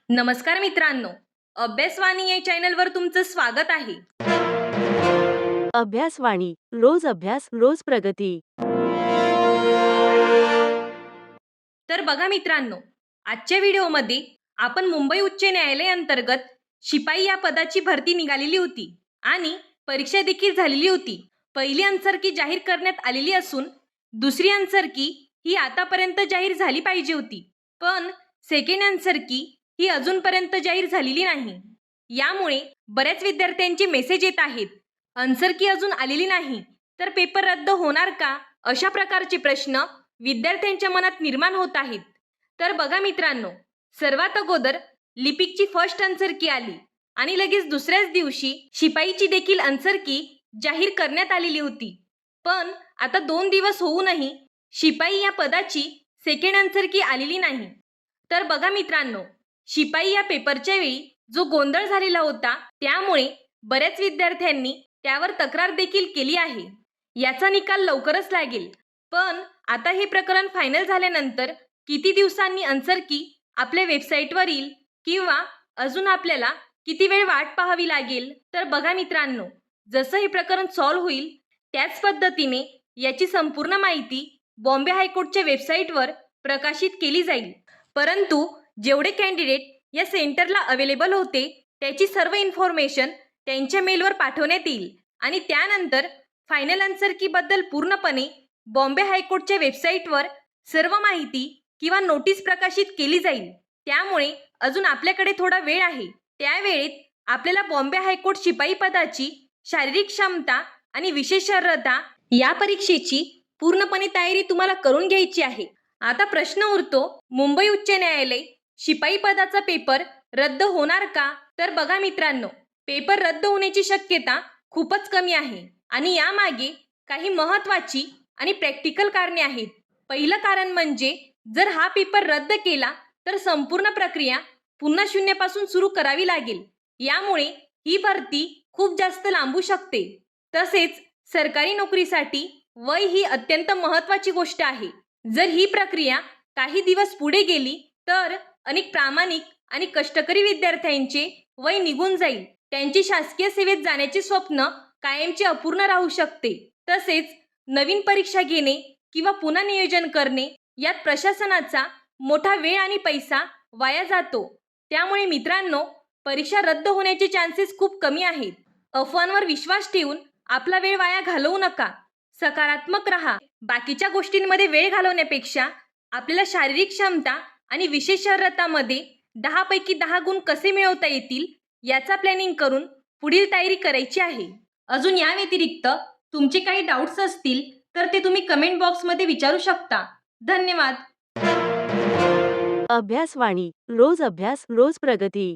नमस्कार मित्रांनो, अभ्यासवाणी या चॅनलवर तुमचं स्वागत आहे. अभ्यासवाणी रोज अभ्यास रोज प्रगती. तर बघा मित्रांनो, आजच्या व्हिडिओमध्ये आपण मुंबई उच्च न्यायालय अंतर्गत शिपाई या पदाची भरती निघालेली होती आणि परीक्षा देखील झालेली होती. पहिली आन्सर की जाहीर करण्यात आलेली असून दुसरी आन्सर की ही आतापर्यंत जाहीर झाली पाहिजे होती, पण सेकंड आन्सर की ही अजूनपर्यंत जाहीर झालेली नाही. यामुळे बऱ्याच विद्यार्थ्यांचे मेसेज येत आहेत, आन्सर की अजून आलेली नाही तर पेपर रद्द होणार का, अशा प्रकारचे प्रश्न विद्यार्थ्यांच्या मनात निर्माण होत आहेत. तर बघा मित्रांनो, सर्वात अगोदर लिपिकची फर्स्ट आन्सर की आली आणि लगेच दुसऱ्याच दिवशी शिपाईची देखील आन्सर की जाहीर करण्यात आलेली होती. पण आता 2 दिवस होऊनही शिपाई या पदाची सेकंड आन्सर की आलेली नाही. तर बघा मित्रांनो, शिपाई या पेपरच्या वेळी जो गोंधळ झालेला होता त्यामुळे बऱ्याच विद्यार्थ्यांनी त्यावर तक्रार देखील केली आहे. याचा निकाल लवकरच लागेल, पण आता हे प्रकरण फायनल झाल्यानंतर किती दिवसांनी आन्सर की आपल्या वेबसाईटवर येईल किंवा अजून आपल्याला किती वेळ वाट पाहावी लागेल, तर बघा मित्रांनो, जसं हे प्रकरण सॉल्व्ह होईल त्याच पद्धतीने याची संपूर्ण माहिती बॉम्बे हायकोर्टच्या वेबसाईटवर प्रकाशित केली जाईल. परंतु जेवढे कॅन्डिडेट या सेंटरला अवेलेबल होते त्याची सर्व इन्फॉर्मेशन त्यांच्या मेलवर पाठवण्यात येईल आणि त्यानंतर फायनल आन्सर की बद्दल पूर्णपणे बॉम्बे हायकोर्टच्या वेबसाईटवर सर्व माहिती किंवा नोटीस प्रकाशित केली जाईल. त्यामुळे अजून आपल्याकडे थोडा वेळ आहे. त्या वेळेत आपल्याला बॉम्बे हायकोर्ट शिपाई पदाची शारीरिक क्षमता आणि विशेष अर्हता या परीक्षेची पूर्णपणे तयारी तुम्हाला करून घ्यायची आहे. आता प्रश्न उरतो, मुंबई उच्च न्यायालय शिपाई पदाचा पेपर रद्द होणार का? तर बघा मित्रांनो, पेपर रद्द होण्याची शक्यता खूपच कमी आहे आणि यामागे काही महत्त्वाची आणि प्रॅक्टिकल कारणे आहेत. पहिलं कारण म्हणजे जर हा पेपर रद्द केला तर संपूर्ण प्रक्रिया पुन्हा शून्यापासून सुरू करावी लागेल. यामुळे ही भरती खूप जास्त लांबू शकते. तसेच सरकारी नोकरीसाठी वय ही अत्यंत महत्त्वाची गोष्ट आहे. जर ही प्रक्रिया काही दिवस पुढे गेली तर अनेक प्रामाणिक आणि कष्टकरी विद्यार्थ्यांचे वय निघून जाईल. त्यांची शासकीय सेवेत जाण्याचे स्वप्न कायमचे अपूर्ण राहू शकते. तसेच नवीन परीक्षा घेणे किंवा पुन्हा नियोजन करणे यात प्रशासनाचा मोठा वेळ आणि पैसा वाया जातो. त्यामुळे मित्रांनो, परीक्षा रद्द होण्याचे चान्सेस खूप कमी आहेत. अफवांवर विश्वास ठेवून आपला वेळ वाया घालवू नका. सकारात्मक राहा. बाकीच्या गोष्टींमध्ये वेळ घालवण्यापेक्षा आपल्याला शारीरिक क्षमता आणि विशेष अर्हतामध्ये 10 पैकी 10 गुण कसे मिळवता येतील याचा प्लॅनिंग करून पुढील तयारी करायची आहे. अजून या व्यतिरिक्त तुमचे काही डाऊट्स असतील तर ते तुम्ही कमेंट बॉक्समध्ये विचारू शकता. धन्यवाद. अभ्यासवाणी रोज अभ्यास रोज प्रगती.